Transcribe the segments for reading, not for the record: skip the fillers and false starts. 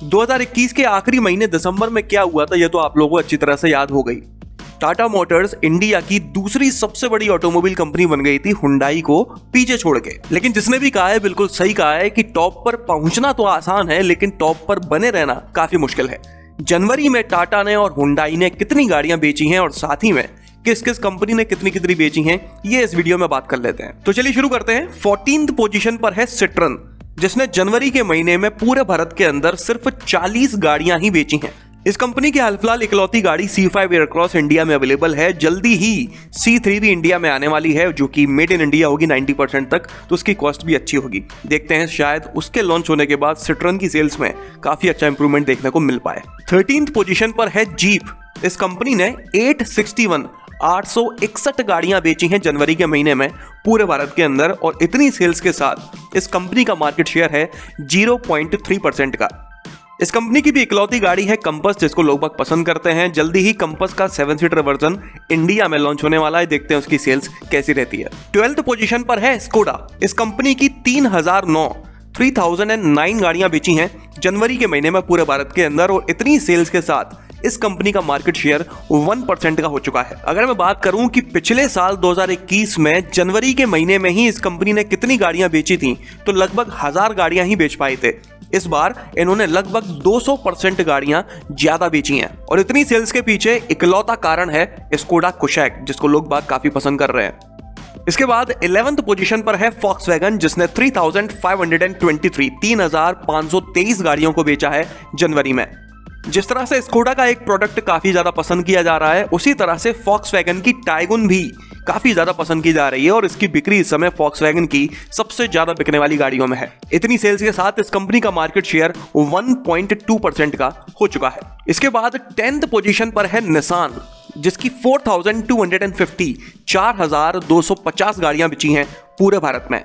2021 के आखिरी महीने दिसंबर में क्या हुआ था, यह तो आप लोगों को अच्छी तरह से याद हो गई। टाटा मोटर्स इंडिया की दूसरी सबसे बड़ी ऑटोमोबाइल कंपनी बन गई थी हुंडई को पीछे छोड़ के। लेकिन जिसने भी कहा है बिल्कुल सही कहा है कि टॉप पर पहुंचना तो आसान है, लेकिन टॉप पर बने रहना काफी मुश्किल है। जनवरी में टाटा ने और हुंडई ने कितनी गाड़ियां बेची हैं और साथ ही में किस किस कंपनी ने कितनी कितनी बेची हैं, ये इस वीडियो में बात कर लेते हैं। तो चलिए शुरू करते हैं। 14th पोजीशन पर है सिट्रन, जिसने जनवरी के महीने में पूरे भारत के अंदर सिर्फ 40 गाड़ियां ही बेची हैं। इस कंपनी की हाल फिलहाल इकलौती गाड़ी C5 एयरक्रॉस इंडिया में अवेलेबल है। जल्दी ही C3 भी इंडिया में आने वाली है, जो कि मेड इन इंडिया होगी 90% तक, तो उसकी कॉस्ट भी अच्छी होगी। देखते हैं शायद उसके लॉन्च होने के बाद सिट्रन की सेल्स में काफी अच्छा इंप्रूवमेंट देखने को मिल पाए। 13th पोजीशन पर है जीप। इस कंपनी ने 861 गाड़ियां बेची हैं जनवरी के महीने में पूरे भारत के अंदर, और इतनी सेल्स के साथ इस कंपनी का मार्केट शेयर है 0.3% का। इस कंपनी की भी इकलौती गाड़ी है कंपस, जिसको लोग बाग पसंद करते हैं। जल्दी ही कंपस का 7 सीटर वर्जन इंडिया में लॉन्च होने वाला है, देखते हैं उसकी सेल्स कैसी रहती है। 12th पोजीशन पर है स्कोडा। इस कंपनी की 3009 गाड़ियां बेची हैं जनवरी के महीने में पूरे भारत के अंदर, और इतनी सेल्स के साथ इस कंपनी का मार्केट शेयर 1% का हो चुका है। अगर मैं बात करूं कि पिछले साल 2021 में जनवरी के महीने में ही इस कंपनी ने कितनी गाड़ियां बेची थी, तो लगभग 1000 गाड़ियां ही बेच पाए थे। इस बार इन्होंने लगभग 200% गाड़ियां ज्यादा बेची हैं, और इतनी सेल्स के पीछे इकलौता कारण है स्कोडा कुशैक, जिसको लोग बाग काफी पसंद कर रहे हैं। इसके बाद 11th पोजीशन पर है फॉक्सवैगन, जिसने 3523 गाड़ियों को बेचा है जनवरी में। जिस तरह से स्कोडा का एक प्रोडक्ट काफी ज्यादा पसंद किया जा रहा है, उसी तरह से फॉक्सवैगन की टाइगुन भी काफी ज्यादा पसंद की जा रही है, और इसकी बिक्री इस समय फॉक्सवैगन की सबसे ज्यादा बिकने वाली गाड़ियों में है। इतनी सेल्स के साथ इस कंपनी का मार्केट शेयर 1.2% का हो चुका है। इसके बाद 10th पोजीशन पर है निसान, जिसकी 4250 गाड़ियां बिची हैं पूरे भारत में।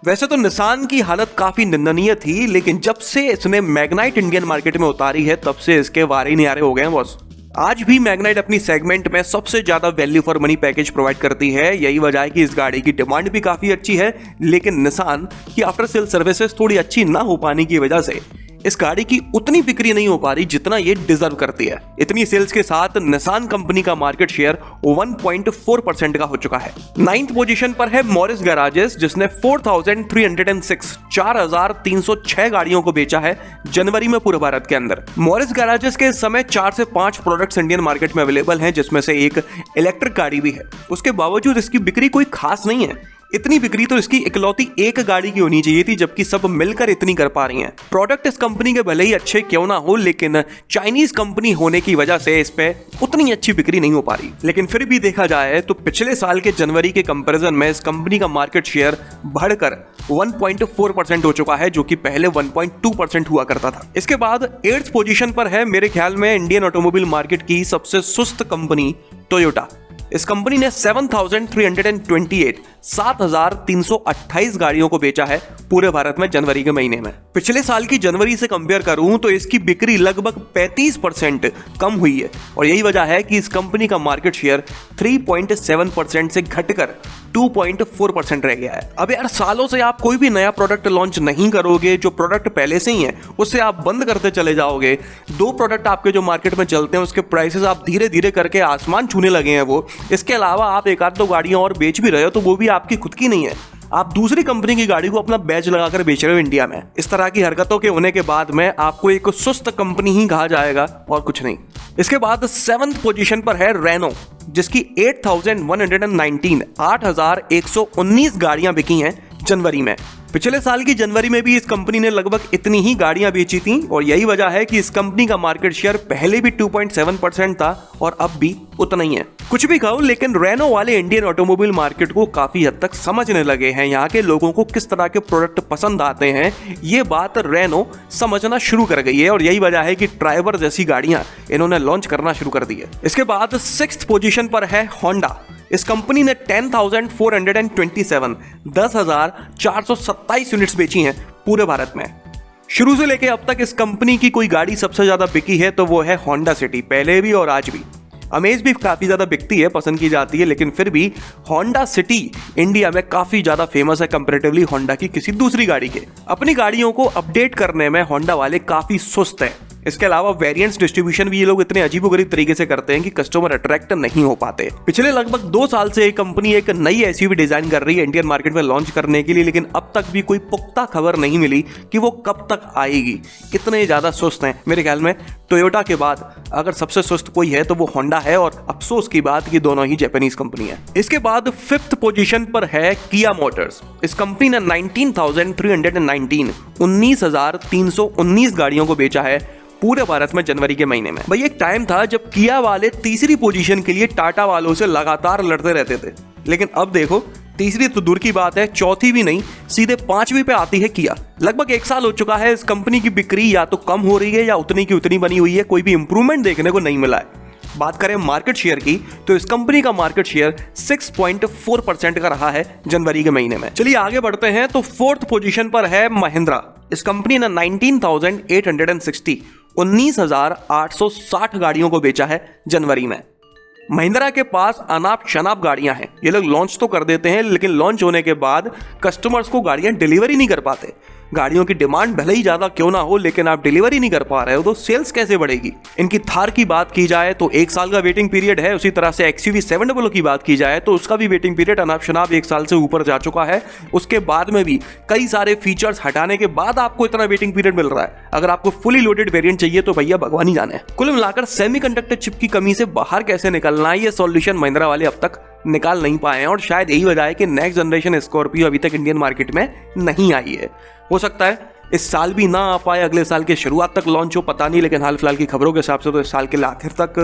वैसे तो निसान की हालत काफी निंदनीय थी, लेकिन जब से इसने मैग्नाइट इंडियन मार्केट में उतारी है, तब से इसके वारे नियारे हो गए हैं बॉस। आज भी मैग्नाइट अपनी सेगमेंट में सबसे ज्यादा value for money package provide करती है। यही वजह है कि इस गाड़ी की डिमांड भी काफी अच्छी है, लेकिन निसान की आफ्टर सेल सर्विसेज थोड़ी अच्छी ना हो पाने की वजह से इस गाड़ी की उतनी बिक्री नहीं हो पा रही जितना ये डिजर्व करती है। इतनी सेल्स के साथ निसान कंपनी का मार्केट शेयर 1.4% का हो चुका है। 9th पोजीशन पर है मॉरिस गैराजेस, जिसने 4306 गाड़ियों को बेचा है जनवरी में पूरे भारत के अंदर। मॉरिस गैराजेस के इस समय 4 से 5 प्रोडक्ट्स इंडियन मार्केट में अवेलेबल हैं, जिसमें से एक इलेक्ट्रिक गाड़ी भी है। उसके बावजूद इसकी बिक्री कोई खास नहीं है। इतनी बिक्री तो इसकी इकलौती एक गाड़ी की होनी चाहिए थी, जबकि सब मिलकर इतनी कर पा रही हैं। प्रोडक्ट इस कंपनी के भले ही अच्छे क्यों ना हो, लेकिन चाइनीज कंपनी होने की वजह से इस पे उतनी अच्छी बिक्री नहीं हो पा रही। लेकिन फिर भी देखा जाए तो पिछले साल के जनवरी के कंपैरिजन में इस कंपनी का मार्केट शेयर बढ़कर 1.4% हो चुका है, जो कि पहले 1.2% हुआ करता था। इसके बाद 8th पोजीशन पर है मेरे ख्याल में इंडियन ऑटोमोबाइल मार्केट की सबसे सुस्त कंपनी टोयोटा। इस कंपनी ने 7328 गाड़ियों को बेचा है पूरे भारत में जनवरी के महीने में। पिछले साल की जनवरी से कंपेयर करूं तो इसकी बिक्री लगभग 35% कम हुई है, और यही वजह है कि इस कंपनी का मार्केट शेयर 3.7% से घटकर 2.4% रह गया है। अब यार, सालों से आप कोई भी नया प्रोडक्ट लॉन्च नहीं करोगे, जो प्रोडक्ट पहले से ही है उससे आप बंद करते चले जाओगे। 2 प्रोडक्ट आपके जो मार्केट में चलते हैं उसके प्राइसेस आप धीरे धीरे करके आसमान छूने लगे हैं वो। इसके अलावा आप एक आध 2 गाड़ियां और बेच भी रहे हो, तो वो भी आपकी खुद की नहीं है, आप दूसरी कंपनी की गाड़ी को अपना बैच लगाकर बेच रहे हो इंडिया में। इस तरह की हरकतों के होने के बाद में आपको एक सुस्त कंपनी ही कहा जाएगा और कुछ नहीं। इसके बाद 7th पोजीशन पर है रेनो, जिसकी 8119 गाड़ियां बिकी हैं जनवरी में। पिछले साल की जनवरी में भी इस कंपनी ने लगभग इतनी ही गाड़ियां बेची थी, और यही वजह है कि इस कंपनी का मार्केट शेयर पहले भी 2.7% था और अब भी उतना ही है। कुछ भी कहो, लेकिन रेनो वाले इंडियन ऑटोमोबाइल मार्केट को काफी हद तक समझने लगे हैं। यहाँ के लोगों को किस तरह के प्रोडक्ट पसंद आते हैं, ये बात रेनो समझना शुरू कर गई है, और यही वजह है कि ड्राइवर जैसी गाड़ियां इन्होंने लॉन्च करना शुरू कर दी है। इसके बाद 6th पोजीशन पर है होंडा। इस कंपनी ने 10,427 यूनिट्स बेची हैं पूरे भारत में। शुरू से लेकर अब तक इस कंपनी की कोई गाड़ी सबसे ज्यादा बिकी है तो वो है होंडा सिटी, पहले भी और आज भी। अमेज भी काफी ज्यादा बिकती है, पसंद की जाती है, लेकिन फिर भी होंडा सिटी इंडिया में काफी ज्यादा फेमस है कंपैरेटिवली होंडा की किसी दूसरी गाड़ी के। अपनी गाड़ियों को अपडेट करने में होंडा वाले काफी सुस्त हैं। इसके अलावा वेरिएंट्स डिस्ट्रीब्यूशन भी ये लोग इतने अजीबोगरीब तरीके से करते हैं कि कस्टमर अट्रैक्ट नहीं हो पाते। पिछले लगभग 2 साल से ये कंपनी एक नई एसयूवी डिजाइन कर रही है इंडियन मार्केट में लॉन्च करने के लिए, लेकिन अब तक भी कोई पुख्ता खबर नहीं मिली कि वो कब तक आएगी। इतने ज्यादा सुस्त हैं। मेरे ख्याल में टोयोटा के बाद अगर सबसे सुस्त कोई है तो वो होंडा है, और अफसोस की बात कि दोनों ही जापानीज कंपनी है। इसके बाद 5th पोजीशन पर है किया मोटर्स। इस कंपनी ने 19,319 गाड़ियों को बेचा है पूरे भारत में जनवरी के महीने में। भाई एक टाइम था जब किया वाले तीसरी पोजीशन के लिए टाटा वालों से लगातार लड़ते रहते थे, लेकिन अब देखो तीसरी तो दूर की बात है, चौथी भी नहीं, सीधे 5वीं पे आती है किया। लगभग 1 साल हो चुका है इस कंपनी की बिक्री या तो कम हो रही है या उतनी की उतनी बनी हुई है, कोई भी इंप्रूवमेंट देखने को नहीं मिला है। बात करें मार्केट शेयर की तो इस कंपनी का मार्केट शेयर 6.4% का रहा है जनवरी के महीने में। चलिए आगे बढ़ते हैं तो 4th पोजीशन पर है महिंद्रा। इस कंपनी ने 19,860 गाड़ियों को बेचा है जनवरी में। महिंद्रा के पास अनाप शनाप गाड़ियां हैं। ये लोग लॉन्च तो कर देते हैं, लेकिन लॉन्च होने के बाद कस्टमर्स को गाड़ियां डिलीवरी नहीं कर पाते। गाड़ियों की डिमांड भले ही ज्यादा क्यों ना हो, लेकिन आप डिलीवरी नहीं कर पा रहे हो तो सेल्स कैसे बढ़ेगी। इनकी थार की बात की जाए तो 1 साल का वेटिंग पीरियड है। उसी तरह से XUV 700 की बात की जाए तो उसका भी वेटिंग पीरियड अनाप शनाप 1 साल से ऊपर जा चुका है। उसके बाद में भी कई सारे फीचर्स हटाने के बाद आपको इतना वेटिंग पीरियड मिल रहा है। अगर आपको फुली लोडेड वेरिएंट चाहिए तो भैया भगवान ही जाने। कुल मिलाकर सेमीकंडक्टर चिप की कमी से बाहर कैसे निकलना है, ये सॉल्यूशन महिंद्रा वाले अब तक निकाल नहीं पाए हैं, और शायद यही वजह है कि नेक्स्ट जनरेशन स्कॉर्पियो अभी तक इंडियन मार्केट में नहीं आई है। हो सकता है इस साल भी ना आ पाए, अगले साल के शुरुआत तक लॉन्च हो, पता नहीं, लेकिन हाल फिलहाल की खबरों के हिसाब से तो इस साल के आखिर तक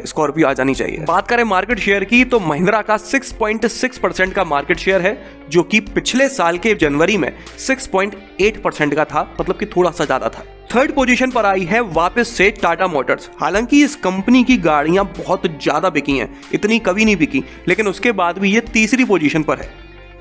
स्कॉर्पियो आ जानी चाहिए। बात करें मार्केट शेयर की तो महिंद्रा का 6.6% का मार्केट शेयर है, जो कि पिछले साल के जनवरी में 6.8% का था, मतलब कि थोड़ा सा ज्यादा था। 3rd पोजीशन पर आई है वापस से टाटा मोटर्स। हालांकि इस कंपनी की गाड़ियां बहुत ज्यादा बिकी हैं, इतनी कभी नहीं बिकी, लेकिन उसके बाद भी ये तीसरी पोजीशन पर है।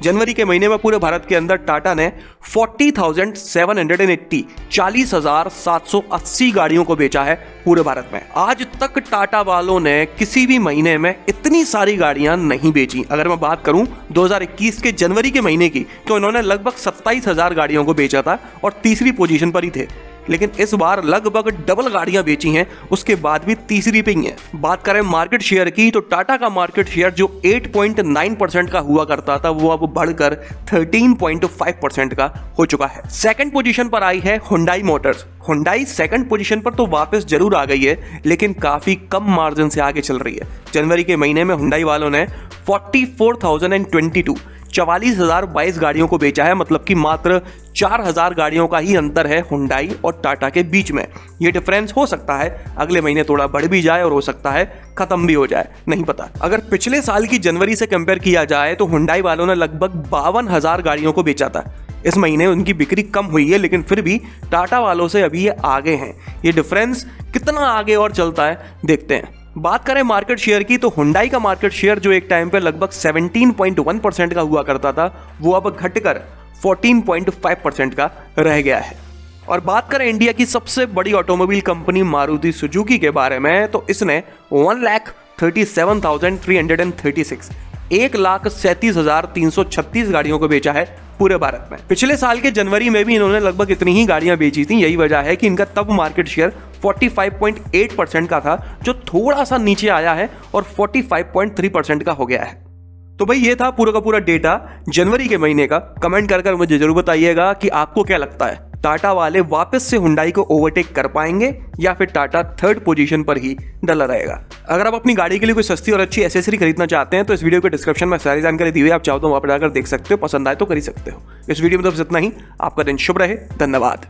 जनवरी के महीने में पूरे भारत के अंदर टाटा ने 40,780 गाड़ियों को बेचा है पूरे भारत में। आज तक टाटा वालों ने किसी भी महीने में इतनी सारी गाड़ियां नहीं बेची। अगर मैं बात करूं 2021 के जनवरी के महीने की तो इन्होंने लगभग 27,000 गाड़ियों को बेचा था और तीसरी पोजीशन पर ही थे, लेकिन इस बार लगभग डबल गाड़ियां बेची हैं, उसके बाद भी तीसरी पे ही है। बात करें मार्केट शेयर की तो टाटा का मार्केट शेयर जो 8.9% का हुआ करता था वो अब बढ़कर 13.5% का हो चुका है। 2nd पोजीशन पर आई है Hyundai Motors. Hyundai 2nd position पर तो वापस जरूर आ गई है, लेकिन काफी कम मार्जिन से आगे चल रही है। जनवरी के महीने में हुंडई वालों ने 44,022 गाड़ियों को बेचा है, मतलब कि मात्र 4,000 गाड़ियों का ही अंतर है हुंडई और टाटा के बीच में। ये डिफरेंस हो सकता है अगले महीने थोड़ा बढ़ भी जाए और हो सकता है खत्म भी हो जाए, नहीं पता। अगर पिछले साल की जनवरी से कंपेयर किया जाए तो हुंडई वालों ने लगभग 52,000 गाड़ियों को बेचा था। इस महीने उनकी बिक्री कम हुई है, लेकिन फिर भी टाटा वालों से अभी ये आगे हैं। ये डिफरेंस कितना आगे और चलता है देखते हैं। बात करें मार्केट शेयर की तो हुंडई का मार्केट शेयर जो एक टाइम पे लगभग 17.1% का हुआ करता था वो अब घटकर 14.5% का रह गया है। और बात करें इंडिया की सबसे बड़ी ऑटोमोबाइल कंपनी मारुति सुजुकी के बारे में तो इसने 1,37,336 1,37,336 गाड़ियों को बेचा है पूरे भारत में। पिछले साल के जनवरी में भी इन्होंने लगभग इतनी ही गाड़ियां बेची थी। यही वजह है कि इनका तब मार्केट शेयर 45.8% का था, जो थोड़ा सा नीचे आया है और 45.3% का हो गया है। तो भाई ये था पूरा का पूरा डेटा जनवरी के महीने का। कमेंट कर मुझे जरूर बताइएगा कि आपको क्या लगता है, टाटा वाले वापस से हुंडई को ओवरटेक कर पाएंगे या फिर टाटा 3rd पोजीशन पर ही डला रहेगा। अगर आप अपनी गाड़ी के लिए कोई सस्ती और अच्छी एसेसरी खरीदना चाहते हैं तो इस वीडियो के डिस्क्रिप्शन में सारी जानकारी दी हुई है, आप चाहो तो वहां पर जाकर देख सकते हो, पसंद आए तो कर ही सकते हो। इस वीडियो में तो बस इतना ही। आपका दिन शुभ रहे, धन्यवाद।